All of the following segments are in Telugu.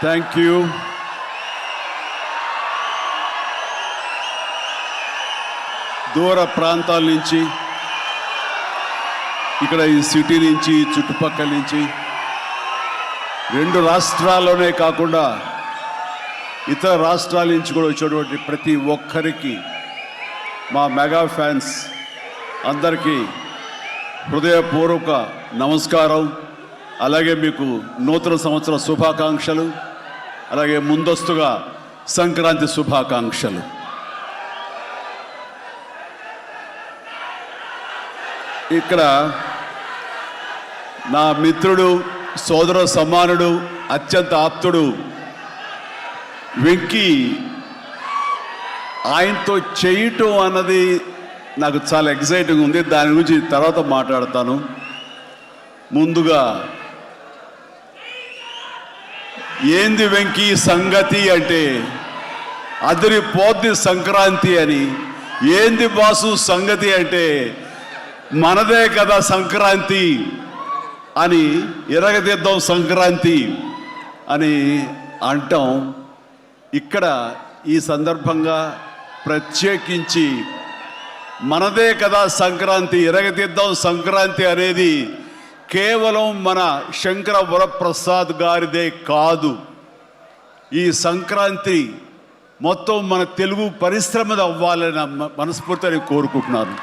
Thank you. దూర ప్రాంతాల నుంచి, ఇక్కడ ఈ సిటీ నుంచి, చుట్టుపక్కల నుంచి, 2 రాష్ట్రాల్లోనే కాకుండా ఇతర రాష్ట్రాల నుంచి కూడా వచ్చేటువంటి ప్రతి ఒక్కరికి, మా మెగా ఫ్యాన్స్ అందరికీ హృదయపూర్వక నమస్కారం. అలాగే మీకు నూతన సంవత్సర శుభాకాంక్షలు, అలాగే ముందస్తుగా సంక్రాంతి శుభాకాంక్షలు. ఇక్కడ నా మిత్రుడు, సోదర సమానుడు, అత్యంత ఆప్తుడు వెంకీ, ఆయనతో చేయటం అన్నది నాకు చాలా ఎగ్జైటింగ్ ఉంది. దాని గురించి తర్వాత మాట్లాడతాను. ముందుగా ఏంది వెంకీ సంగతి అంటే అదిరిపోద్ది సంక్రాంతి అని, ఏంది బాసు సంగతి అంటే మనదే కదా సంక్రాంతి అని, ఇరగదిద్దాం సంక్రాంతి అని అంటాం. ఇక్కడ ఈ సందర్భంగా ప్రత్యేకించి మనదే కదా సంక్రాంతి, ఇరగదిద్దాం సంక్రాంతి అనేది కేవలం మన శంకర వరప్రసాద్ గారిదే కాదు. ఈ సంక్రాంతి మొత్తం మన తెలుగు పరిశ్రమది అవ్వాలని మనస్ఫూర్తిని కోరుకుంటున్నాను.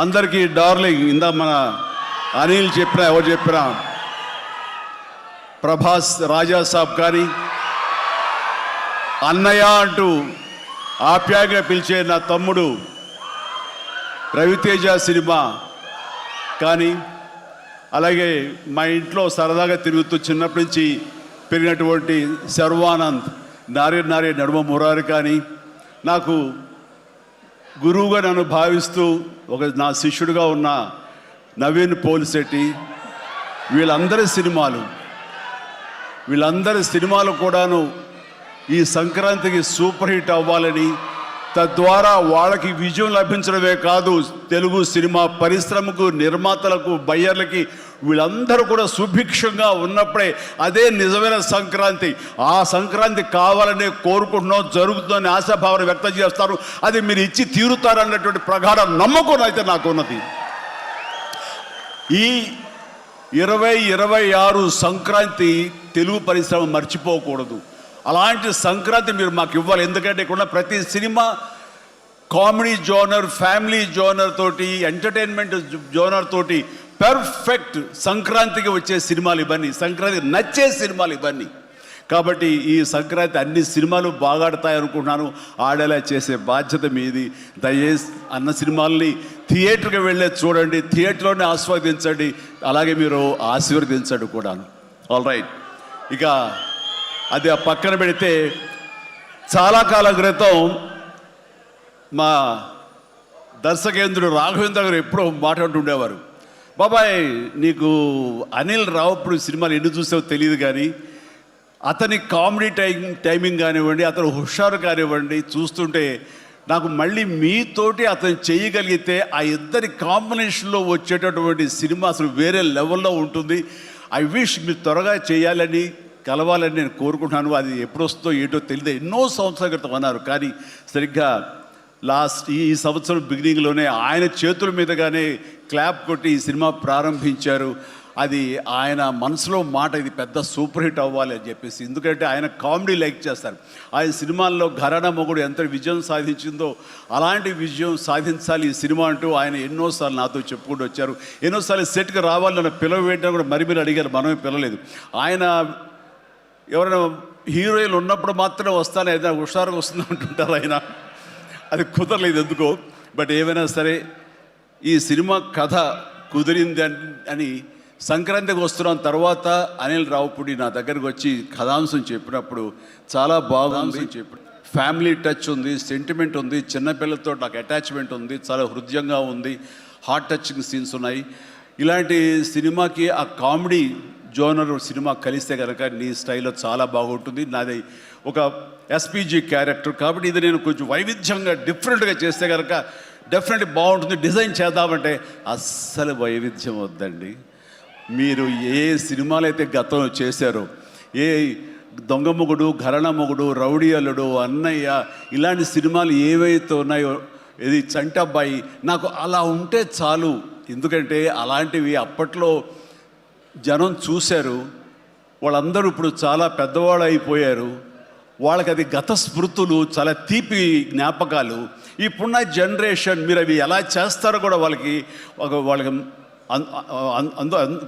అందరికీ డార్లింగ్, ఇందా మన అనిల్ చెప్పినా, ఎవరు చెప్పినా, ప్రభాస్ రాజా సాబ్ కానీ, అన్నయ్య అంటూ ఆప్యాయంగా పిలిచే నా తమ్ముడు రవితేజ సినిమా కానీ, అలాగే మా ఇంట్లో సరదాగా తిరుగుతూ చిన్నప్పటి నుంచి పెరిగినటువంటి శర్వానంద్, నారే నడుమ మురారి కానీ, నాకు గురువుగా నన్ను భావిస్తూ నా శిష్యుడిగా ఉన్న నవీన్ పోలిశెట్టి, వీళ్ళందరి సినిమాలు కూడాను ఈ సంక్రాంతికి సూపర్ హిట్ అవ్వాలని, తద్వారా వాళ్ళకి విజయం లభించడమే కాదు, తెలుగు సినిమా పరిశ్రమకు, నిర్మాతలకు, బయ్యర్లకి వీళ్ళందరూ కూడా సుభిక్షంగా ఉన్నప్పుడే అదే నిజమైన సంక్రాంతి. ఆ సంక్రాంతి కావాలనే కోరుకుంటున్నాం, జరుగుతుందని ఆశాభావన వ్యక్తం చేస్తారు. అది మీరు ఇచ్చి తీరుతారన్నటువంటి ప్రగాఢ నమ్మకం అయితే నాకు ఉన్నది. ఈ 2026 సంక్రాంతి తెలుగు పరిశ్రమ మర్చిపోకూడదు. అలాంటి సంక్రాంతి మీరు మాకు ఇవ్వాలి. ఎందుకంటే ఇక్కడ ప్రతి cinema comedy genre, family genre తోటి, ఎంటర్టైన్మెంట్ జోనర్ తోటి పర్ఫెక్ట్ సంక్రాంతికి వచ్చే సినిమాలు ఇవన్నీ, సంక్రాంతికి నచ్చే సినిమాలు ఇవన్నీ. కాబట్టి ఈ సంక్రాంతి అన్ని సినిమాలు బాగా ఆడతాయి అనుకుంటున్నాను. ఆడేలా చేసే బాధ్యత మీది. దయచేసి అన్న సినిమాల్ని థియేటర్కి వెళ్ళే చూడండి, థియేటర్లోనే ఆస్వాదించండి, అలాగే మీరు ఆశీర్వదించండి కూడాను. ఆల్ రైట్, ఇక అది ఆ పక్కన పెడితే, చాలా కాలం క్రితం మా దర్శకేంద్రుడు రాఘవేంద్ర గారు ఎప్పుడో మాట్లాడుతుండేవారు, బాబాయ్ నీకు అనిల్ రావుపూడి సినిమాలు ఎన్ని చూసావో తెలియదు కానీ అతని కామెడీ టైమింగ్ కానివ్వండి, అతను హుషారు కానివ్వండి, చూస్తుంటే నాకు మళ్ళీ మీతోటి అతను చేయగలిగితే ఆ ఇద్దరి కాంబినేషన్లో వచ్చేటటువంటి సినిమా అసలు వేరే లెవెల్లో ఉంటుంది. ఐ విష్ మీరు త్వరగా చేయాలని, కలవాలని నేను కోరుకుంటున్నాను. అది ఎప్పుడు వస్తుందో ఏంటో తెలియదు. ఎన్నో సంవత్సరాల క్రితం అన్నారు, కానీ సరిగ్గా ఈ సంవత్సరం బిగినింగ్లోనే ఆయన చేతుల మీదుగానే క్లాప్ కొట్టి ఈ సినిమా ప్రారంభించారు. అది ఆయన మనసులో మాట, ఇది పెద్ద సూపర్ హిట్ అవ్వాలి అని చెప్పేసి. ఎందుకంటే ఆయన కామెడీ లైక్ చేస్తారు. ఆయన సినిమాల్లో ఘరానా మొగుడు ఎంత విజయం సాధించిందో అలాంటి విజయం సాధించాలి ఈ సినిమా అంటూ ఆయన ఎన్నోసార్లు నాతో చెప్పుకుంటూ వచ్చారు. ఎన్నోసార్లు సెట్కి రావాలని పిలవేయడం కూడా మరి అడిగారు, మనమే పిలవలేదు. ఆయన ఎవరైనా హీరోయిన్లు ఉన్నప్పుడు మాత్రమే వస్తాను, ఏదైనా హుషారుగా వస్తుంది అంటుంటారు ఆయన. అది కుదరలేదు ఎందుకో. బట్ ఏమైనా సరే ఈ సినిమా కథ కుదిరింది అని సంక్రాంతికి వస్తున్నాం తర్వాత అనిల్ రావుపూడి నా దగ్గరకు వచ్చి కథాంశం చెప్పినప్పుడు చాలా బాగుంది చెప్పి, ఫ్యామిలీ టచ్ ఉంది, సెంటిమెంట్ ఉంది, చిన్నపిల్లలతో నాకు అటాచ్మెంట్ ఉంది, చాలా హృదయంగా ఉంది, హార్ట్ టచింగ్ సీన్స్ ఉన్నాయి. ఇలాంటి సినిమాకి ఆ కామెడీ జోనర్ సినిమా కలిస్తే కనుక నీ స్టైల్లో చాలా బాగుంటుంది. నాది ఒక ఎస్పీజీ క్యారెక్టర్ కాబట్టి ఇది నేను కొంచెం వైవిధ్యంగా డిఫరెంట్గా చేస్తే కనుక డెఫినెట్లీ బాగుంటుంది, డిజైన్ చేద్దామంటే అస్సలు వైవిధ్యం వద్దండి. మీరు ఏ సినిమాలు అయితే గతంలో చేశారో, ఏ దొంగ మొగుడు, ఘరణ మొగుడు, రౌడీ అల్లుడు, అన్నయ్య, ఇలాంటి సినిమాలు ఏవైతే ఉన్నాయో, ఇది చంటబ్బాయి, నాకు అలా ఉంటే చాలు. ఎందుకంటే అలాంటివి అప్పట్లో జనం చూశారు, వాళ్ళందరూ ఇప్పుడు చాలా పెద్దవాళ్ళు అయిపోయారు, వాళ్ళకి అది గత స్మృతులు, చాలా తీపి జ్ఞాపకాలు. ఇప్పుడున్న జనరేషన్ మీరు అవి ఎలా చేస్తారో కూడా వాళ్ళకి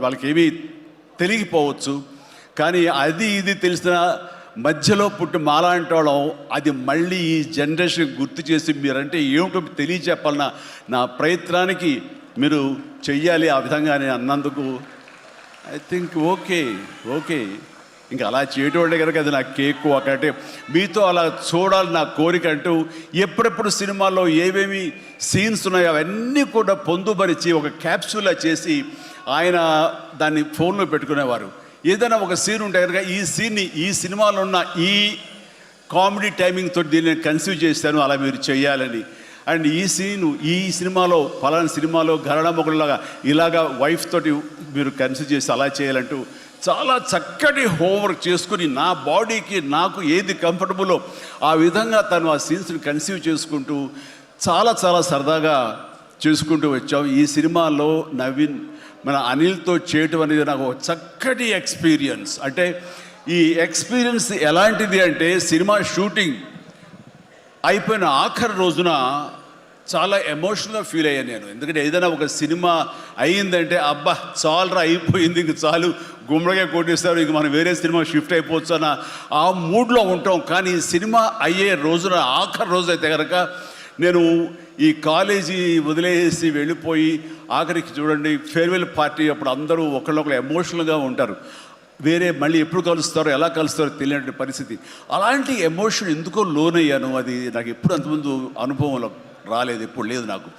వాళ్ళకి ఏమీ తెలియకపోవచ్చు. కానీ అది ఇది తెలిసిన మధ్యలో పుట్టి మాలాంటి వాళ్ళం అది మళ్ళీ ఈ జనరేషన్ గుర్తు చేసి మీరంటే ఏమిటో తెలియచెప్పాలన్న నా ప్రయత్నానికి మీరు చెయ్యాలి. ఆ విధంగా నేను అన్నందుకు ఐ థింక్ ఓకే ఇంకా అలా చేయటోళ్ళే కనుక అది నా కేక్ ఒకటే. మీతో అలా చూడాలి నా కోరిక అంటూ ఎప్పుడెప్పుడు సినిమాల్లో ఏమేమి సీన్స్ ఉన్నాయో అవన్నీ కూడా పొందుపరిచి ఒక క్యాప్సూల్లా చేసి ఆయన దాన్ని ఫోన్లో పెట్టుకునేవారు. ఏదైనా ఒక సీన్ ఉంటే కనుక ఈ సీన్ని ఈ సినిమాలో ఉన్న ఈ కామెడీ టైమింగ్తో దీన్ని నేను కన్సీవ్ చేశాను, అలా మీరు చేయాలని. అండ్ ఈ సీను ఈ సినిమాలో ఫలానా సినిమాలో ఘరణ మొగుడులాగా ఇలాగా వైఫ్ తోటి మీరు కన్సీవ్ చేసి అలా చేయాలంటూ చాలా చక్కటి హోంవర్క్ చేసుకుని నా బాడీకి నాకు ఏది కంఫర్టబుల్లో ఆ విధంగా తను ఆ సీన్స్ని కన్సీవ్ చేసుకుంటూ చాలా చాలా సరదాగా చేసుకుంటూ వచ్చాం. ఈ సినిమాలో నవీన్ మన అనిల్తో చేయటం అనేది నాకు ఒక చక్కటి ఎక్స్పీరియన్స్. అంటే ఈ ఎక్స్పీరియన్స్ ఎలాంటిది అంటే సినిమా షూటింగ్ అయిపోయిన ఆఖరి రోజున చాలా ఎమోషనల్గా ఫీల్ అయ్యాను నేను. ఎందుకంటే ఏదైనా ఒక సినిమా అయ్యిందంటే అబ్బా చాలరా అయిపోయింది, ఇంక చాలు గుమ్మడిగా కొట్టేస్తారు, ఇంక మనం వేరే సినిమా షిఫ్ట్ అయిపోవచ్చు అన్న ఆ మూడ్లో ఉంటాం. కానీ సినిమా అయ్యే రోజున ఆఖరి రోజు అయితే కనుక నేను ఈ కాలేజీ వదిలేసి వెళ్ళిపోయి ఆఖరికి చూడండి ఫేర్వెల్ పార్టీ అప్పుడు అందరూ ఒకళ్ళొకరు ఎమోషనల్గా ఉంటారు. వేరే మళ్ళీ ఎప్పుడు కలుస్తారో ఎలా కలుస్తారో తెలియని పరిస్థితి. అలాంటి ఎమోషన్ ఎందుకో లోనయ్యాను. అది నాకు ఎప్పుడు అంతకుముందు అనుభవంలో రాలేదు, ఎప్పుడు లేదు నాకు.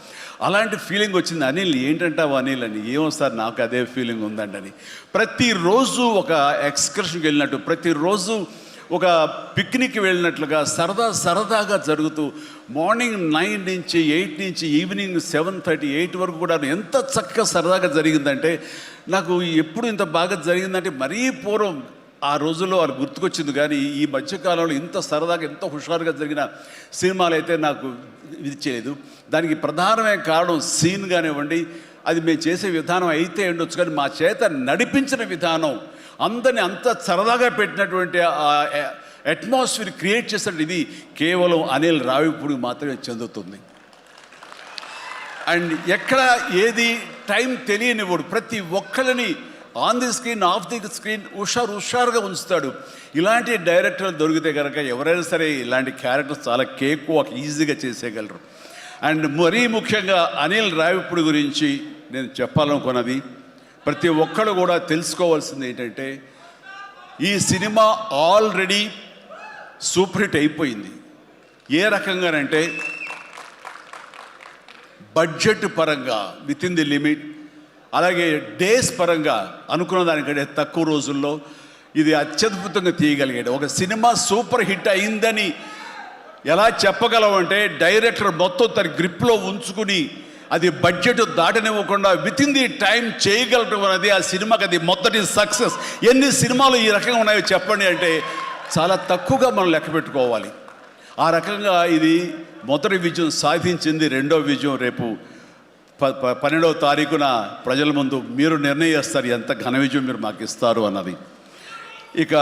అలాంటి ఫీలింగ్ వచ్చింది. అనిల్ ఏంటంటావు అనిల్ అని. ఏమో సార్ నాకు అదే ఫీలింగ్ ఉందండి. ప్రతిరోజు ఒక ఎక్స్కర్షన్కి వెళ్ళినట్టు, ప్రతిరోజు ఒక పిక్నిక్ వెళ్ళినట్లుగా సరదాగా జరుగుతూ మార్నింగ్ 9 నుంచి 8 నుంచి ఈవినింగ్ 7:30, 8 వరకు కూడా ఎంత చక్కగా సరదాగా జరిగిందంటే నాకు ఎప్పుడు ఇంత బాగా జరిగిందంటే మరీ పూర్వం ఆ రోజుల్లో అది గుర్తుకొచ్చింది. కానీ ఈ మధ్యకాలంలో ఇంత సరదాగా ఎంత హుషారుగా జరిగిన సినిమాలు అయితే నాకు ఇది చేయలేదు. దానికి ప్రధానమైన కారణం సీన్ కానివ్వండి, అది మేము చేసే విధానం అయితే ఉండొచ్చు, కానీ మా చేత నడిపించిన విధానం, అందరినీ అంత సరదాగా పెట్టినటువంటి అట్మాస్ఫియర్ క్రియేట్ చేసినట్టు ఇది కేవలం అనిల్ రావిపూడికి మాత్రమే చెందుతుంది. అండ్ ఎక్కడ ఏది టైం తెలియనివాడు, ప్రతి ఒక్కరిని on the screen off the screen హుషారుగా ఉంచుతాడు. ఇలాంటి డైరెక్టర్లు దొరికితే కనుక ఎవరైనా సరే ఇలాంటి క్యారెక్టర్స్ చాలా కేక్ ఈజీగా చేసేయగలరు. అండ్ మరీ ముఖ్యంగా అనిల్ రావిపూడి గురించి నేను చెప్పాలనుకున్నది, ప్రతి ఒక్కరు కూడా తెలుసుకోవాల్సింది ఏంటంటే ఈ సినిమా ఆల్రెడీ సూపర్ హిట్ అయిపోయింది. ఏ రకంగానంటే బడ్జెట్ పరంగా విత్ ఇన్ ది లిమిట్, అలాగే డేస్ పరంగా అనుకున్న దానికంటే తక్కువ రోజుల్లో ఇది అత్యద్భుతంగా తీయగలిగాడు. ఒక సినిమా సూపర్ హిట్ అయిందని ఎలా చెప్పగలమంటే డైరెక్టర్ మొత్తం తన గ్రిప్లో ఉంచుకుని అది బడ్జెట్ దాటనివ్వకుండా విత్ ఇన్ ది టైం చేయగలటం అనేది ఆ సినిమాకి అది మొదటి సక్సెస్. ఎన్ని సినిమాలు ఈ రకంగా ఉన్నాయో చెప్పండి అంటే చాలా తక్కువగా మనం లెక్క పెట్టుకోవాలి. ఆ రకంగా ఇది మొదటి విజయం సాధించింది. రెండో విజయం రేపు 12వ తారీఖున ప్రజల ముందు మీరు నిర్ణయిస్తారు ఎంత ఘన విజయం మీరు మాకు ఇస్తారు అన్నది. ఇక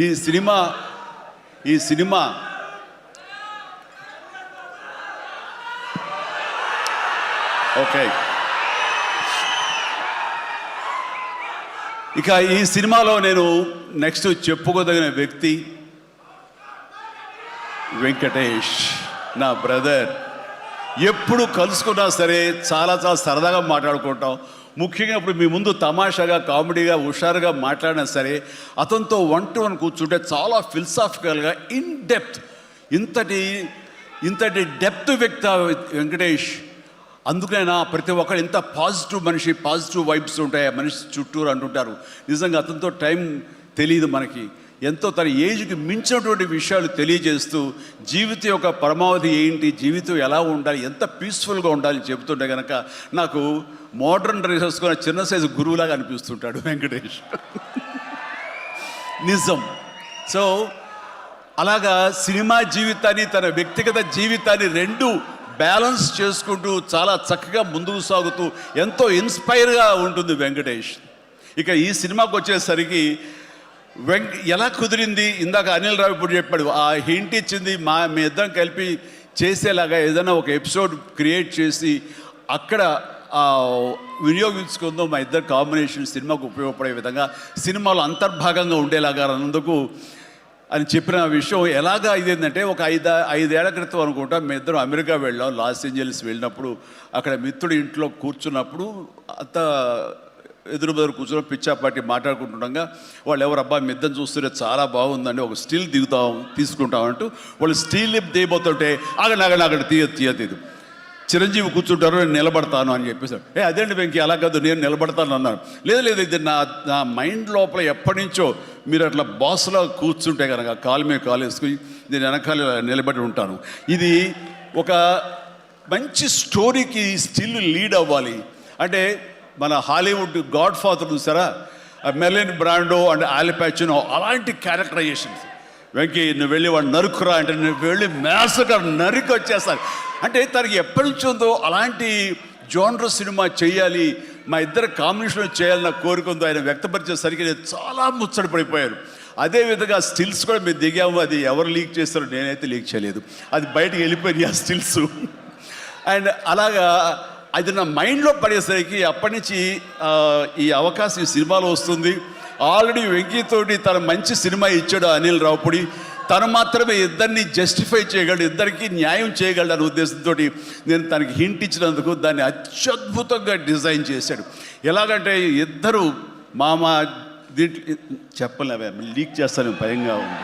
ఈ సినిమా ఓకే, ఇక ఈ సినిమాలో నేను నెక్స్ట్ చెప్పుకోదగిన వ్యక్తి వెంకటేష్, నా బ్రదర్. ఎప్పుడు కలుసుకున్నా సరే చాలా సరదాగా మాట్లాడుకుంటాం. ముఖ్యంగా ఇప్పుడు మీ ముందు తమాషాగా కామెడీగా హుషారుగా మాట్లాడినా సరే అతనితో 1-to-1 కూర్చుంటే చాలా ఫిలసాఫికల్గా ఇన్ డెప్త్, ఇంతటి డెప్త్ వ్యక్తి వెంకటేష్. అందుకైనా ప్రతి ఒక్కరు ఎంత పాజిటివ్ మనిషి, పాజిటివ్ వైబ్స్ ఉంటాయి ఆ మనిషి చుట్టూరు అంటుంటారు. నిజంగా అతనితో టైం తెలియదు మనకి, ఎంతో తన ఏజ్కి మించినటువంటి విషయాలు తెలియజేస్తూ జీవితం యొక్క పరమావధి ఏంటి, జీవితం ఎలా ఉండాలి, ఎంత పీస్ఫుల్గా ఉండాలి చెబుతుంటే కనుక నాకు మోడర్న్ డ్రెస్ వేసుకున్న చిన్న సైజు గురువులాగా అనిపిస్తుంటాడు వెంకటేష్. నిజం. సో అలాగా సినిమా జీవితాన్ని, తన వ్యక్తిగత జీవితాన్ని రెండు బ్యాలెన్స్ చేసుకుంటూ చాలా చక్కగా ముందుకు సాగుతూ ఎంతో ఇన్స్పైర్గా ఉంటుంది వెంకటేష్. ఇక ఈ సినిమాకి వచ్చేసరికి ఎలా కుదిరింది, ఇందాక అనిల్ రావు ఇప్పుడు చెప్పాడు, ఆ హింట్ ఇచ్చింది మీ ఇద్దరం కలిపి చేసేలాగా ఏదైనా ఒక ఎపిసోడ్ క్రియేట్ చేసి అక్కడ వినియోగించుకుందాం, మా ఇద్దరు కాంబినేషన్ సినిమాకు ఉపయోగపడే విధంగా సినిమాలో అంతర్భాగంగా ఉండేలాగా అన్నందుకు అని చెప్పిన విషయం. ఎలాగా ఇదేంటంటే ఒక 5 ఏళ్ల క్రితం అనుకుంటా మీ ఇద్దరం అమెరికా వెళ్ళాం, లాస్ ఏంజల్స్ వెళ్ళినప్పుడు అక్కడ మిత్రుడి ఇంట్లో కూర్చున్నప్పుడు అంత ఎదురు కూర్చొని పిచ్చాపాటి మాట్లాడుకుంటుండగా వాళ్ళు ఎవరు అబ్బా మీ ఇద్దరు చూస్తుంటే చాలా బాగుందండి, ఒక స్టిల్ తీసుకుంటామంటూ వాళ్ళు స్టిల్ దిగిపోతుంటే అక్కడ తీయదు చిరంజీవి కూర్చుంటారు, నేను నిలబడతాను అని చెప్పేసాడు. అదేంటి వెంకీ అలా కాదు, నేను నిలబడతాను అన్నాను. లేదు ఇది నా మైండ్ లోపల ఎప్పటి నుంచో మీరు అట్లా బాస్లో కూర్చుంటే కనుక కాలు మీద కాలు వేసుకుని నేను వెనకాల నిలబడి ఉంటాను. ఇది ఒక మంచి స్టోరీకి స్టిల్ లీడ్ అవ్వాలి అంటే మన హాలీవుడ్ గాడ్ ఫాదర్ చూసారా, మెర్లిన్ బ్రాండో అండ్ ఆల్ పచినో అలాంటి క్యారెక్టరైజేషన్స్. వెంకీ నువ్వు వెళ్ళి వాడు నరుకురా అంటే నువ్వు వెళ్ళి మ్యాస్గా నరికి వచ్చేస్తాను అంటే తనకి ఎప్పటి నుంచి ఉందో అలాంటి జోనర్ సినిమా చేయాలి, మా ఇద్దరు కాంబినేషన్ చేయాలన్న కోరిక ఉందో ఆయన వ్యక్తపరిచేసరికి నేను చాలా ముచ్చటపడిపోయాను. అదేవిధంగా స్టిల్స్ కూడా మేము దిగాము, అది ఎవరు లీక్ చేస్తారో నేనైతే లీక్ చేయలేదు, అది బయటకు వెళ్ళిపోయింది ఆ స్టిల్స్. అండ్ అలాగా అది నా మైండ్లో పడేసరికి అప్పటి నుంచి ఈ అవకాశం ఈ సినిమాలో వస్తుంది. ఆల్రెడీ వెంకీతోటి తన మంచి సినిమా ఇచ్చాడు అనిల్ రావుపూడి, తను మాత్రమే ఇద్దరిని జస్టిఫై చేయగలడు, ఇద్దరికి న్యాయం చేయగలడు అనే ఉద్దేశంతో నేను తనకి హింట్ ఇచ్చినందుకు దాన్ని అత్యద్భుతంగా డిజైన్ చేశాడు. ఎలాగంటే ఇద్దరు మామ దీంట్లో చెప్పలేవే లీక్ చేస్తాను భయంగా ఉంది,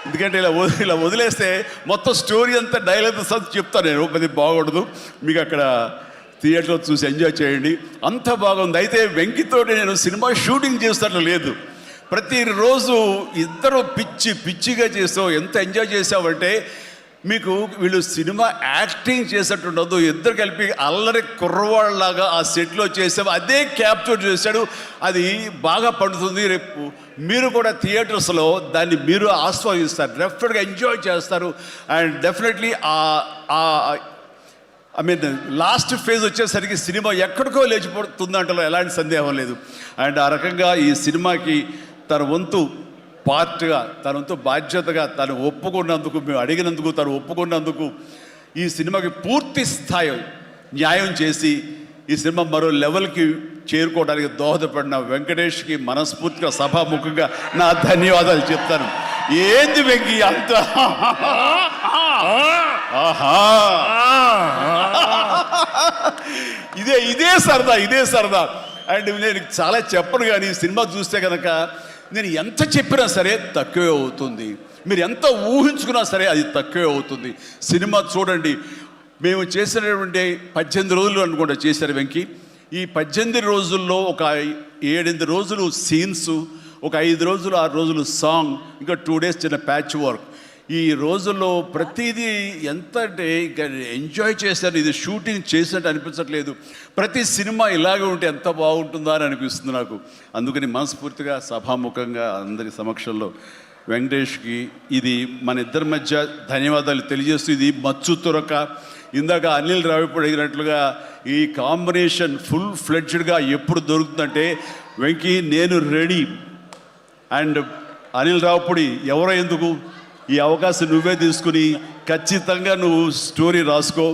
ఎందుకంటే ఇలా వదిలేస్తే మొత్తం స్టోరీ అంతా డైలాగ్ చెప్తాను నేను, అది బాగుండదు, మీకు అక్కడ థియేటర్లో చూసి ఎంజాయ్ చేయండి, అంత బాగుంది. అయితే వెంకితోటి నేను సినిమా షూటింగ్ చేస్తాను లేదు, ప్రతిరోజు ఇద్దరు పిచ్చిగా చేస్తావు, ఎంత ఎంజాయ్ చేసావంటే మీకు వీళ్ళు సినిమా యాక్టింగ్ చేసేట్టుండదు, ఇద్దరు కలిపి అల్లరి కుర్రవాళ్ళలాగా ఆ సెట్లో చేసావు, అదే క్యాప్చర్ చేశాడు, అది బాగా పండుతుంది. రేపు మీరు కూడా థియేటర్స్లో దాన్ని మీరు ఆస్వాదిస్తారు, డెఫినెట్గా ఎంజాయ్ చేస్తారు. అండ్ డెఫినెట్లీ లాస్ట్ ఫేజ్ వచ్చేసరికి సినిమా ఎక్కడికో లేచిపోతుందంటలో ఎలాంటి సందేహం లేదు. అండ్ ఆ రకంగా ఈ సినిమాకి తన వంతు పార్ట్గా, తన వంతు బాధ్యతగా తను ఒప్పుకున్నందుకు, మేము అడిగినందుకు తను ఒప్పుకున్నందుకు, ఈ సినిమాకి పూర్తి స్థాయి న్యాయం చేసి ఈ సినిమా మరో లెవెల్కి చేరుకోవడానికి దోహదపడిన వెంకటేష్కి మనస్ఫూర్తిగా సభాముఖంగా నా ధన్యవాదాలు చెప్తాను. ఏంది వెంకీ అంత ఇదే సరదా. అండ్ నేను చాలా చెప్పను, కానీ సినిమా చూస్తే కనుక నేను ఎంత చెప్పినా సరే తక్కువే అవుతుంది, మీరు ఎంత ఊహించుకున్నా సరే అది తక్కువే అవుతుంది. సినిమా చూడండి, మేము చేసినటువంటి 18 రోజులు అనుకుంటా చేశారు వెంకీ. ఈ 18 రోజుల్లో ఒక 7-8 రోజులు సీన్స్, ఒక 5 రోజులు 6 రోజులు సాంగ్, ఇంకా 2 days చిన్న ప్యాచ్ వర్క్. ఈ రోజుల్లో ప్రతిదీ ఎంత అంటే ఇక ఎంజాయ్ చేశాను, ఇది షూటింగ్ చేసినట్టు అనిపించట్లేదు. ప్రతి సినిమా ఇలాగే ఉంటే ఎంత బాగుంటుందా అని అనిపిస్తుంది నాకు. అందుకని మనస్ఫూర్తిగా సభాముఖంగా అందరి సమక్షంలో వెంకటేష్కి ఇది మన ఇద్దరి మధ్య ధన్యవాదాలు తెలియజేస్తూ, ఇది మచ్చు తురక. ఇందాక అనిల్ రావిపూడి అడిగినట్లుగా ఈ కాంబినేషన్ ఫుల్ ఫ్లెడ్జ్డ్గా ఎప్పుడు దొరుకుతుందంటే వెంకీ నేను రెడీ. అండ్ అనిల్ రావిపూడి ఎవరో ఎందుకు, ఈ అవకాశం నువ్వే తీసుకుని ఖచ్చితంగా నువ్వు స్టోరీ రాసుకో.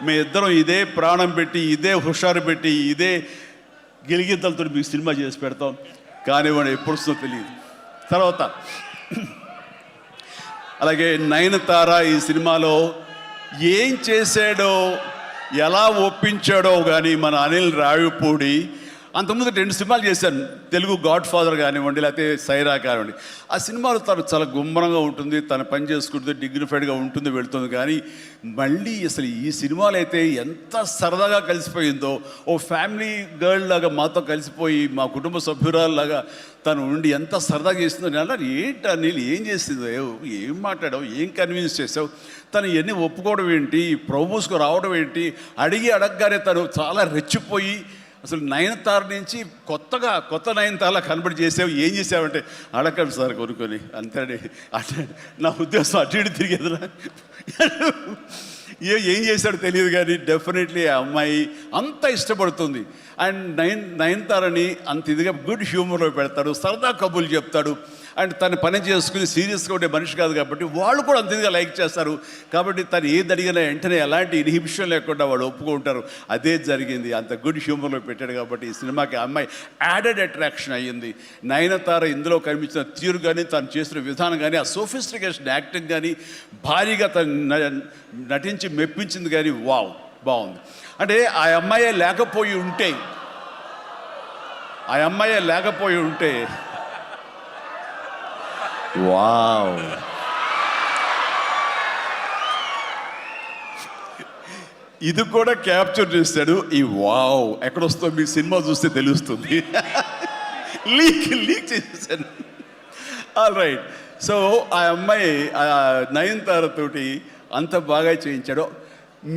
మీ ఇద్దరం ఇదే ప్రాణం పెట్టి, ఇదే హుషారు పెట్టి, ఇదే గిలిగింతలతో మీకు సినిమా చేసి పెడతాం. కానివ్వండి, ఎప్పుడు వస్తుందో తెలియదు. తర్వాత అలాగే నయనతార ఈ సినిమాలో ఏం చేశాడో, ఎలా ఒప్పించాడో కానీ మన అనిల్ రావిపూడి అంతకుముందు 2 సినిమాలు చేశాను, తెలుగు గాడ్ ఫాదర్ కానివ్వండి, లేకపోతే సైరా కానివ్వండి. ఆ సినిమాలో తను చాలా గుమ్మరంగా ఉంటుంది, తన పని చేసుకుంటుంది, డిగ్నిఫైడ్గా ఉంటుంది, వెళుతుంది. కానీ మళ్ళీ అసలు ఈ సినిమాలో అయితే ఎంత సరదాగా కలిసిపోయిందో, ఓ ఫ్యామిలీ గర్ల్ లాగా మాతో కలిసిపోయి మా కుటుంబ సభ్యురాల్లాగా తను ఉండి ఎంత సరదాగా చేసిందో. నేను అన్నాను, ఏంటి నీళ్ళు ఏం చేసిందో, ఏం మాట్లాడావు, ఏం కన్విన్స్ చేసావు, తను ఇవన్నీ ఒప్పుకోవడం ఏంటి, ప్రమోస్కు రావడం ఏంటి, అడగగానే తను చాలా రెచ్చిపోయి అసలు నయనతార నుంచి కొత్త నయనతారలా కనబడి చేసావు, ఏం చేసావంటే అడగండి సార్ కొనుక్కొని అంతే. అంటే నా ఉద్దేశం అటు ఇటు తిరిగేదిరా. ఏం చేశాడో తెలియదు కానీ డెఫినెట్లీ ఆ అమ్మాయి అంత ఇష్టపడుతుంది. అండ్ నయనతారని అంత ఇదిగా గుడ్ హ్యూమర్లో పెడతాడు, సరదా కబుర్లు చెప్తాడు. అండ్ తను పని చేసుకుని సీరియస్గా ఉండే మనిషి కాదు కాబట్టి వాళ్ళు కూడా అంత ఇదిగా లైక్ చేస్తారు. కాబట్టి తను ఏది అడిగినా వెంటనే ఎలాంటి ఇన్హిబిషన్ లేకుండా వాళ్ళు ఒప్పుకుంటారు. అదే జరిగింది, అంత గుడ్ హ్యూమర్లో పెట్టాడు కాబట్టి ఈ సినిమాకి ఆ అమ్మాయి యాడెడ్ అట్రాక్షన్ అయ్యింది. నయనతార ఇందులో కనిపించిన తీరు కానీ, తను చేసిన విధానం కానీ, ఆ సోఫిస్టికేషన్ యాక్టింగ్ కానీ, భారీగా తను నటించి మెప్పించింది కానీ వావ్ బాగుంది. అంటే ఆ అమ్మాయే లేకపోయి ఉంటే వావ్, ఇది కూడా క్యాప్చర్ చేస్తాడు. ఈ వావ్ ఎక్కడొస్తో మీ సినిమా చూస్తే తెలుస్తుంది. లీక్ చేసేసాను. All right. సో ఆ అమ్మాయి నయనతారతోటి అంత బాగా చేయించాడు.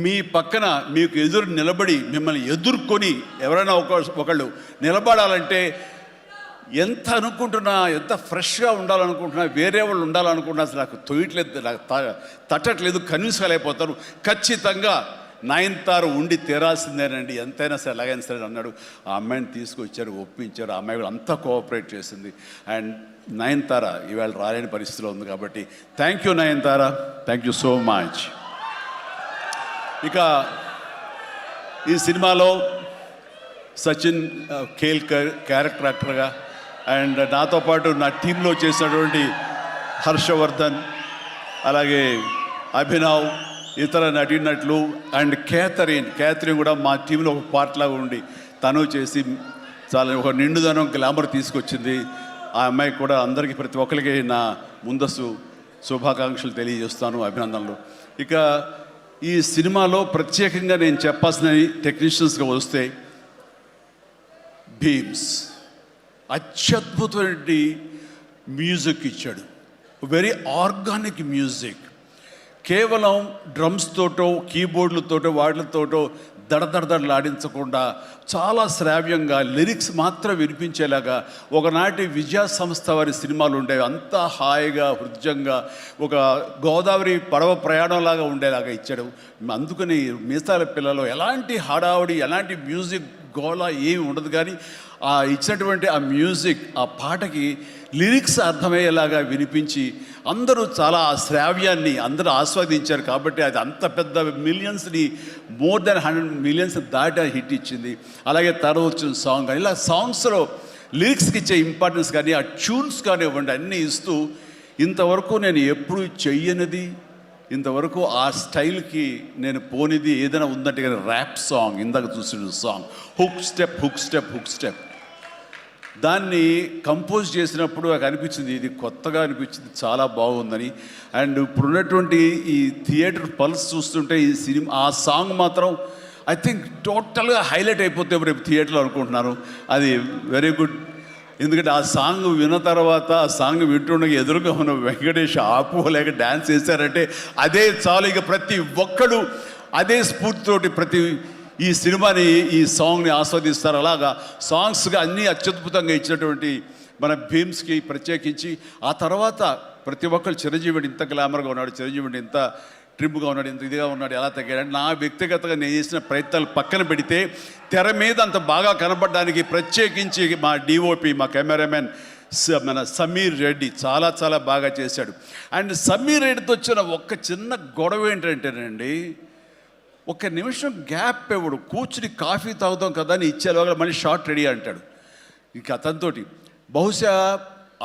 మీ పక్కన మీకు ఎదురు నిలబడి మిమ్మల్ని ఎదుర్కొని ఎవరైనా ఒకళ్ళు నిలబడాలంటే ఎంత అనుకుంటున్నా, ఎంత ఫ్రెష్గా ఉండాలనుకుంటున్నా, వేరే వాళ్ళు ఉండాలనుకుంటున్నా అసలు నాకు తోయట్లేదు, నాకు తట్టట్లేదు, కన్విన్స్ కాలేకపోతారు. ఖచ్చితంగా నయనతార ఉండి తీరాల్సిందేనండి, ఎంతైనా సరే ఎలాగైనా సరే అన్నాడు. ఆ అమ్మాయిని తీసుకొచ్చారు, ఒప్పించారు. ఆ అమ్మాయి కూడా అంతా కోఆపరేట్ చేసింది. అండ్ నయనతార ఇవాళ రాలేని పరిస్థితిలో ఉంది కాబట్టి thank you Nayanthara, thank you so much. ఇక ఈ సినిమాలో సచిన్ కేల్కర్ క్యారెక్టర్ యాక్టర్గా, అండ్ నాతో పాటు నా టీంలో చేసినటువంటి హర్షవర్ధన్, అలాగే అభినవ్, ఇతర నటీనటులు, అండ్ క్యాథరిన్ కూడా మా టీంలో ఒక పార్ట్ లాగా ఉండి తను చేసి చాలా ఒక నిండుదనం గ్లామర్ తీసుకొచ్చింది. ఆ అమ్మాయి కూడా అందరికీ ప్రతి ఒక్కరికి నా ముందస్తు శుభాకాంక్షలు తెలియజేస్తాను, అభినందనలు. ఇక ఈ సినిమాలో ప్రత్యేకంగా నేను చెప్పాల్సిన టెక్నీషియన్స్గా వస్తే భీమ్స్ అత్యద్భుతమైన మ్యూజిక్ ఇచ్చాడు, వెరీ ఆర్గానిక్ మ్యూజిక్. కేవలం డ్రమ్స్ తోటో కీబోర్డులతోటో వాటితోటో దడదడలాడించకుండా చాలా శ్రావ్యంగా లిరిక్స్ మాత్రం వినిపించేలాగా ఒకనాటి విజయ సంస్థ వారి సినిమాలు ఉండేవి. అంతా హాయిగా హృద్యంగా ఒక గోదావరి పడవ ప్రయాణంలాగా ఉండేలాగా ఇచ్చాడు. అందుకని మీసాల పిల్లలో ఎలాంటి హడావుడి, ఎలాంటి మ్యూజిక్ గోళ ఏమి ఉండదు. కానీ ఆ ఇచ్చినటువంటి ఆ మ్యూజిక్, ఆ పాటకి లిరిక్స్ అర్థమయ్యేలాగా వినిపించి అందరూ చాలా ఆ శ్రావ్యాన్ని అందరూ ఆస్వాదించారు. కాబట్టి అది అంత పెద్ద మిలియన్స్ని, మోర్ దెన్ 100 మిలియన్స్ దాటి హిట్ ఇచ్చింది. అలాగే తర్వాత వచ్చిన సాంగ్ కానీ, ఇలా సాంగ్స్లో లిరిక్స్కి ఇచ్చే ఇంపార్టెన్స్ కానీ, ఆ ట్యూన్స్ కానివ్వండి అన్నీ ఇస్తూ ఇంతవరకు నేను ఎప్పుడు చెయ్యనిది, ఇంతవరకు ఆ స్టైల్కి నేను పోనిది ఏదైనా ఉందంటే కానీ ర్యాప్ సాంగ్, ఇందాక చూసిన సాంగ్ హుక్ స్టెప్ దాన్ని కంపోజ్ చేసినప్పుడు నాకు అనిపించింది ఇది కొత్తగా అనిపించింది, చాలా బాగుందని. అండ్ ఇప్పుడున్నటువంటి ఈ థియేటర్ పల్స్ చూస్తుంటే ఈ సినిమా ఆ సాంగ్ మాత్రం ఐ థింక్ టోటల్గా హైలైట్ అయిపోతే రేపు థియేటర్లో అనుకుంటున్నాను. అది వెరీ గుడ్. ఎందుకంటే ఆ సాంగ్ విన్న తర్వాత ఆ సాంగ్ వింటుండగా ఎదురుగా ఉన్న వెంకటేష్ ఆపుకోలేక డ్యాన్స్ చేశారంటే అదే చాలు. ఇక ప్రతి ఒక్కడు అదే స్ఫూర్తితోటి ప్రతి ఈ సినిమాని, ఈ సాంగ్ని ఆస్వాదిస్తారు. అలాగా సాంగ్స్గా అన్నీ అత్యద్భుతంగా ఇచ్చినటువంటి మన భీమ్స్కి ప్రత్యేకించి, ఆ తర్వాత ప్రతి ఒక్కరు చిరంజీవిని ఇంత గ్లామర్గా ఉన్నాడు, చిరంజీవిని ఇంత ట్రిమ్గా ఉన్నాడు, ఇంత ఇదిగా ఉన్నాడు, ఎలా తగ్గాడు. నా వ్యక్తిగతంగా నేను చేసిన ప్రయత్నాలు పక్కన పెడితే తెర మీద అంత బాగా కనపడడానికి ప్రత్యేకించి మా డిఓపి, మా కెమెరామెన్ మన సమీర్ రెడ్డి చాలా చాలా బాగా చేశాడు. అండ్ సమీర్ రెడ్డితో వచ్చిన ఒక్క చిన్న గొడవ ఏంటంటేనండి, ఒక నిమిషం గ్యాప్ ఇవ్వడు, కూర్చుని కాఫీ తాగుతాం కదా అని ఇచ్చేలోగా మళ్ళీ షార్ట్ రెడీ అంటాడు. ఇక అతనితోటి బహుశా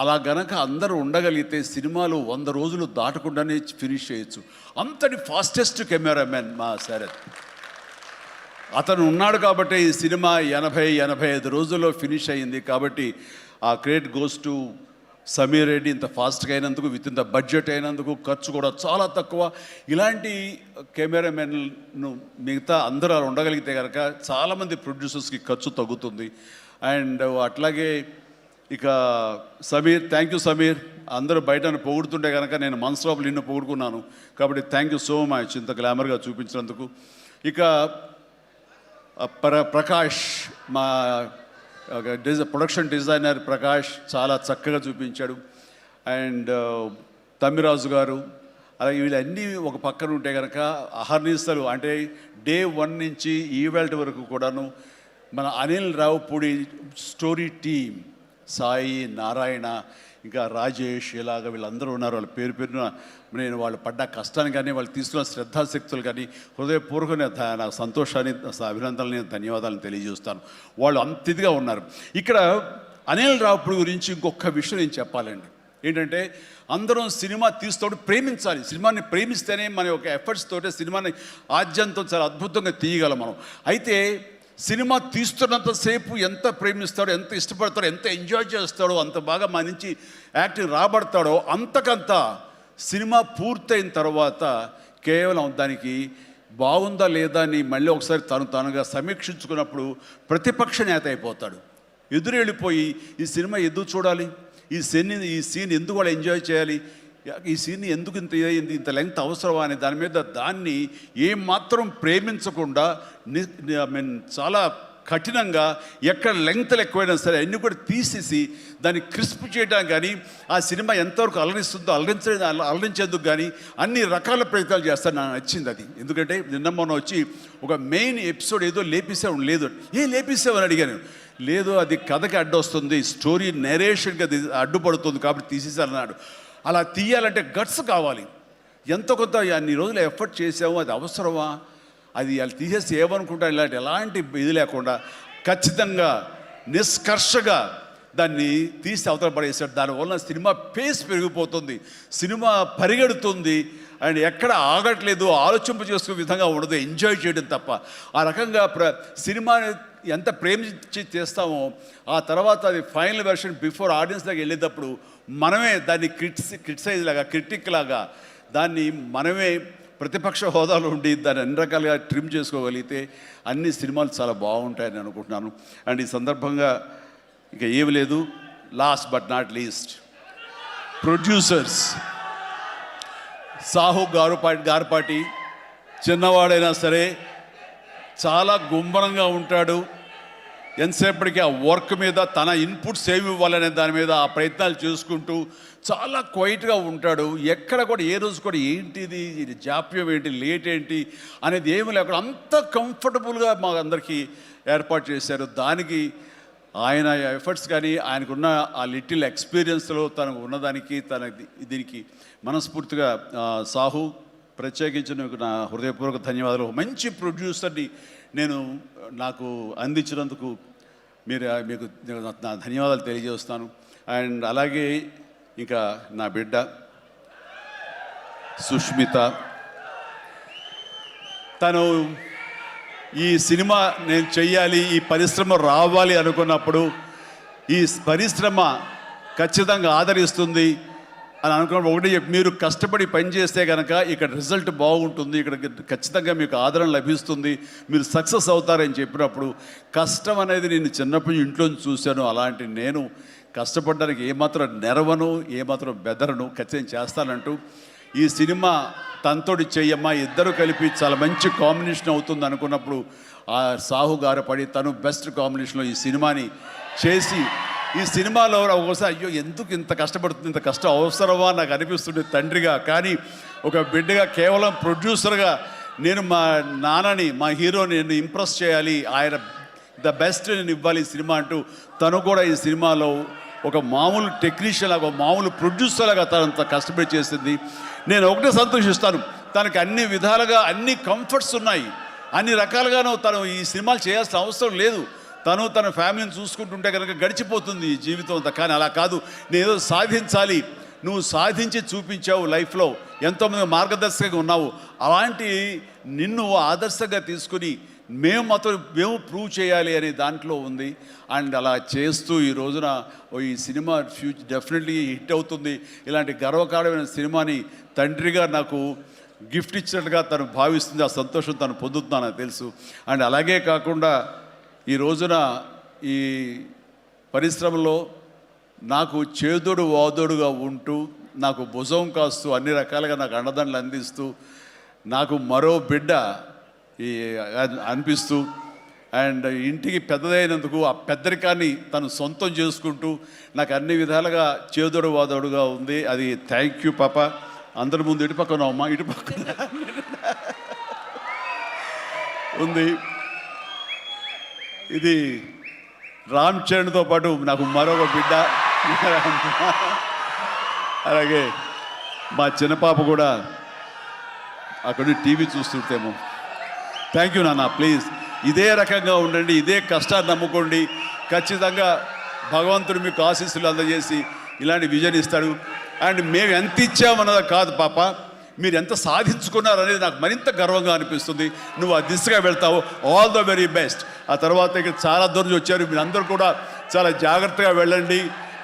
అలా గనక అందరూ ఉండగలిగితే సినిమాలు 100 రోజులు దాటకుండానే ఫినిష్ చేయొచ్చు. అంతటి ఫాస్టెస్ట్ కెమెరామెన్ మా శరత్. అతను ఉన్నాడు కాబట్టి ఈ సినిమా 80-85 రోజుల్లో ఫినిష్ అయ్యింది. కాబట్టి ఆ credit goes to Sameer Reddy. ఇంత ఫాస్ట్గా అయినందుకు, విత్ ఇన్ ద బడ్జెట్ అయినందుకు, ఖర్చు కూడా చాలా తక్కువ. ఇలాంటి కెమెరామెన్ను మిగతా అందరూ ఉండగలిగితే కనుక చాలామంది ప్రొడ్యూసర్స్కి ఖర్చు తగ్గుతుంది. అండ్ అట్లాగే ఇక సమీర్, థ్యాంక్ యూ సమీర్. అందరూ బయట పొగుడుతుంటే కనుక నేను మనసులో నిన్ను పొగుడుకున్నాను. కాబట్టి థ్యాంక్ యూ సో మచ్ ఇంత గ్లామర్గా చూపించినందుకు. ఇక ప్రకాష్, మా ప్రొడక్షన్ డిజైనర్ ప్రకాష్ చాలా చక్కగా చూపించాడు. అండ్ తమ్మిరాజు గారు, అలాగే వీళ్ళన్నీ ఒక పక్కన ఉంటే కనుక అహర్నిశలు అంటే డే 1 నుంచి ఈవెల్ట్ వరకు కూడాను మన అనిల్ రావుపూడి స్టోరీ టీమ్, సాయి, నారాయణ, ఇంకా రాజేష్, ఇలాగ వీళ్ళందరూ ఉన్నారు. వాళ్ళ పేరు పేరున నేను వాళ్ళు పడ్డ కష్టాన్ని కానీ, వాళ్ళు తీసుకున్న శ్రద్ధాశక్తులు కానీ హృదయపూర్వక నాకు సంతోషాన్ని, అభినందనని, ధన్యవాదాలను తెలియజేస్తాను. వాళ్ళు అంత ఇదిగా ఉన్నారు. ఇక్కడ అనిల్ రావుపూడి గురించి ఇంకొక విషయం నేను చెప్పాలండి. ఏంటంటే అందరం సినిమా తీస్తూ ప్రేమించాలి. సినిమాని ప్రేమిస్తేనే మన యొక్క ఎఫర్ట్స్ తోటే సినిమాని ఆద్యంతం చాలా అద్భుతంగా తీయగలం మనం. అయితే సినిమా తీస్తున్నంతసేపు ఎంత ప్రేమిస్తాడో, ఎంత ఇష్టపడతాడో, ఎంత ఎంజాయ్ చేస్తాడో, అంత బాగా మన నుంచి యాక్టింగ్ రాబడతాడో, అంతకంత సినిమా పూర్తయిన తర్వాత కేవలం దానికి బాగుందా లేదా అని మళ్ళీ ఒకసారి తానుగా సమీక్షించుకున్నప్పుడు ప్రతిపక్ష నేత అయిపోతాడు. ఎదురెళ్ళిపోయి ఈ సినిమా ఎందుకు చూడాలి, ఈ సీన్ ఎందుకు వాళ్ళు ఎంజాయ్ చేయాలి, ఈ సీన్ ఎందుకు ఇంత లెంగ్త్ అవసరమా అనే దాని మీద దాన్ని ఏమాత్రం ప్రేమించకుండా చాలా కఠినంగా ఎక్కడ లెంగ్త్లు ఎక్కువైనా సరే అన్నీ కూడా తీసేసి దాన్ని క్రిస్ప్ చేయడానికి కానీ, ఆ సినిమా ఎంతవరకు అలరిస్తుందో అలరించేందుకు కానీ అన్ని రకాల ప్రయత్నాలు చేస్తాను. నాకు నచ్చింది అది. ఎందుకంటే నిన్న మొన్న వచ్చి ఒక మెయిన్ ఎపిసోడ్ ఏదో లేపేసావు, లేదు లేపేసావని అడిగాను. లేదు, అది కథకి అడ్డొస్తుంది, స్టోరీ నెరేషన్కి అది అడ్డుపడుతుంది కాబట్టి తీసేసారన్నాడు. అలా తీయాలంటే గట్స్ కావాలి. ఎంత కొంత అన్ని రోజులు ఎఫర్ట్ చేసాము, అది అవసరమా, అది వాళ్ళు తీసేసి ఏమనుకుంటారు, ఎలాంటి ఇది లేకుండా ఖచ్చితంగా నిష్కర్షగా దాన్ని తీసి అవతల పడేసాడు. దానివల్ల సినిమా పేస్ పెరిగిపోతుంది, సినిమా పరిగెడుతుంది, అండ్ ఎక్కడ ఆగట్లేదు, ఆలోచింప చేసుకునే విధంగా ఉండదు, ఎంజాయ్ చేయడం తప్ప. ఆ రకంగా సినిమాని ఎంత ప్రేమించి చేస్తామో ఆ తర్వాత అది ఫైనల్ వెర్షన్ బిఫోర్ ఆడియన్స్ దగ్గర వెళ్ళేటప్పుడు మనమే దాన్ని క్రిటిసైజ్ లాగా, క్రిటిక్ లాగా దాన్ని మనమే ప్రతిపక్ష హోదాలో ఉండి దాన్ని అన్ని రకాలుగా ట్రిమ్ చేసుకోగలిగితే అన్ని సినిమాలు చాలా బాగుంటాయని అనుకుంటున్నాను. అండ్ ఈ సందర్భంగా ఇక ఏమి లేదు, last but not least producers Sahu Garapati చిన్నవాడైనా సరే చాలా గుంభనంగా ఉంటాడు. ఎంతసేపటికి ఆ వర్క్ మీద తన ఇన్పుట్స్ ఏమి ఇవ్వాలనే దాని మీద ఆ ప్రయత్నాలు చేసుకుంటూ చాలా క్వైట్గా ఉంటాడు. ఎక్కడ కూడా ఏ రోజు కూడా ఏంటిది, ఇది జాప్యం ఏంటి, లేట్ ఏంటి అనేది ఏమి లేకుండా అంత కంఫర్టబుల్గా మా అందరికీ ఏర్పాటు చేశారు. దానికి ఆయన ఎఫర్ట్స్ కానీ, ఆయనకున్న ఆ లిటిల్ ఎక్స్పీరియన్స్లో తనకు ఉన్నదానికి దీనికి మనస్ఫూర్తిగా సాహు ప్రత్యేకించి నా హృదయపూర్వక ధన్యవాదాలు. మంచి ప్రొడ్యూసర్ని నాకు అందించినందుకు మీకు నా ధన్యవాదాలు తెలియజేస్తాను. అండ్ అలాగే ఇంకా నా బిడ్డ సుష్మిత, తను ఈ సినిమా నేను చెయ్యాలి, ఈ పరిశ్రమ రావాలి అనుకున్నప్పుడు ఈ పరిశ్రమ ఖచ్చితంగా ఆదరిస్తుంది అని అనుకున్నప్పుడు ఒకటి మీరు కష్టపడి పనిచేస్తే కనుక ఇక్కడ రిజల్ట్ బాగుంటుంది, ఇక్కడ ఖచ్చితంగా మీకు ఆదరణ లభిస్తుంది, మీరు సక్సెస్ అవుతారని చెప్పినప్పుడు కష్టం అనేది నేను చిన్నప్పుడు ఇంట్లో చూశాను. అలాంటి నేను కష్టపడడానికి ఏమాత్రం నెరవను, ఏమాత్రం బెదరను, ఖచ్చితంగా చేస్తానంటూ ఈ సినిమా తనతోటి చెయ్యమ్మా, ఇద్దరు కలిపి చాలా మంచి కాంబినేషన్ అవుతుంది అనుకున్నప్పుడు ఆ సాహు గారు పడి తను బెస్ట్ కాంబినేషన్లో ఈ సినిమాని చేసి ఈ సినిమాలో ఒకసారి అయ్యో ఎందుకు ఇంత కష్టపడుతుంది, ఇంత కష్టం అవసరమా నాకు అనిపిస్తుంది తండ్రిగా. కానీ ఒక బిడ్డగా కేవలం ప్రొడ్యూసర్గా నేను మా నాన్నని, మా హీరోని నేను ఇంప్రెస్ చేయాలి, ఆయన ద బెస్ట్ నేను ఇవ్వాలి ఈ సినిమా అంటూ తను కూడా ఈ సినిమాలో ఒక మామూలు టెక్నీషియన్ లాగా, మామూలు ప్రొడ్యూసర్ లాగా తనంత కష్టపడి చేసింది. నేను ఒకటే సంతోషిస్తాను, తనకి అన్ని విధాలుగా అన్ని కంఫర్ట్స్ ఉన్నాయి, అన్ని రకాలుగాను తను ఈ సినిమాలు చేయాల్సిన అవసరం లేదు. తన ఫ్యామిలీని చూసుకుంటుంటే కనుక గడిచిపోతుంది ఈ జీవితం అంతా. కానీ అలా కాదు, నేనేదో సాధించాలి, నువ్వు సాధించి చూపించావు, లైఫ్లో ఎంతోమంది మార్గదర్శకంగా ఉన్నావు, అలాంటి నిన్ను ఆదర్శంగా తీసుకుని మేము ప్రూవ్ చేయాలి అనే దాంట్లో ఉంది. అండ్ అలా చేస్తూ ఈ రోజున ఈ సినిమా డెఫినెట్లీ హిట్ అవుతుంది. ఇలాంటి గర్వకారణమైన సినిమాని తండ్రిగా నాకు గిఫ్ట్ ఇచ్చినట్టుగా తను భావిస్తుంది. ఆ సంతోషం తను పొందుతున్నానని తెలుసు. అండ్ అలాగే కాకుండా ఈ రోజున ఈ పరిశ్రమలో నాకు చేదోడు వాదోడుగా ఉంటూ, నాకు భుజం కాస్తూ, అన్ని రకాలుగా నాకు అండదండలు అందిస్తూ, నాకు మరో బిడ్డ ఈ అనిపిస్తూ, అండ్ ఇంటికి పెద్దదైనందుకు ఆ పెద్దరికాన్ని తను సొంతం చేసుకుంటూ నాకు అన్ని విధాలుగా చేదోడు వాదోడుగా ఉంది. అది థ్యాంక్ యూ పాప. అందరి ముందు ఇటుపక్కన అమ్మ ఇటుపక్కన ఉంది. ఇది రామ్ చరణ్తో పాటు నాకు మరొక బిడ్డ. అలాగే మా చిన్న పాప కూడా అక్కడ టీవీ చూస్తుంటేమో. థ్యాంక్ యూ నాన్న. ప్లీజ్ ఇదే రకంగా ఉండండి, ఇదే కష్టాన్ని నమ్ముకోండి. ఖచ్చితంగా భగవంతుడు మీకు ఆశీస్సులు అందజేసి ఇలాంటి విజన్ ఇస్తాడు. అండ్ మేము ఎంత ఇచ్చామన్నది కాదు పాప, మీరు ఎంత సాధించుకున్నారు అనేది నాకు మరింత గర్వంగా అనిపిస్తుంది. నువ్వు ఆ దిశగా వెళ్తావు. All the very best. ఆ తర్వాత ఇక్కడ చాలా దూరం వచ్చారు, మీరు అందరూ కూడా చాలా జాగ్రత్తగా వెళ్ళండి.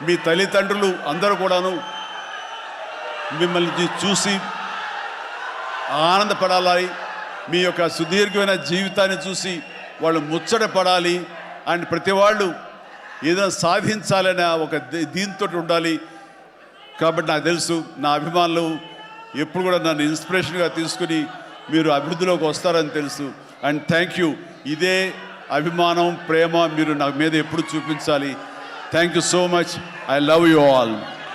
మీ తల్లిదండ్రులు అందరూ కూడాను మిమ్మల్ని చూసి ఆనందపడాలి. మీ యొక్క సుదీర్ఘమైన జీవితాన్ని చూసి వాళ్ళు ముచ్చటపడాలి. అండ్ ప్రతి వాళ్ళు ఏదైనా సాధించాలనే ఒక దీంతో ఉండాలి. కాబట్టి నాకు తెలుసు నా అభిమానులు ఎప్పుడు కూడా నన్ను ఇన్స్పిరేషన్గా తీసుకుని మీరు అభివృద్ధిలోకి వస్తారని తెలుసు. And thank you. ఇదే అభిమానం, ప్రేమ మీరు నా మీద ఎప్పుడు చూపించాలి. Thank you so much. I love you all.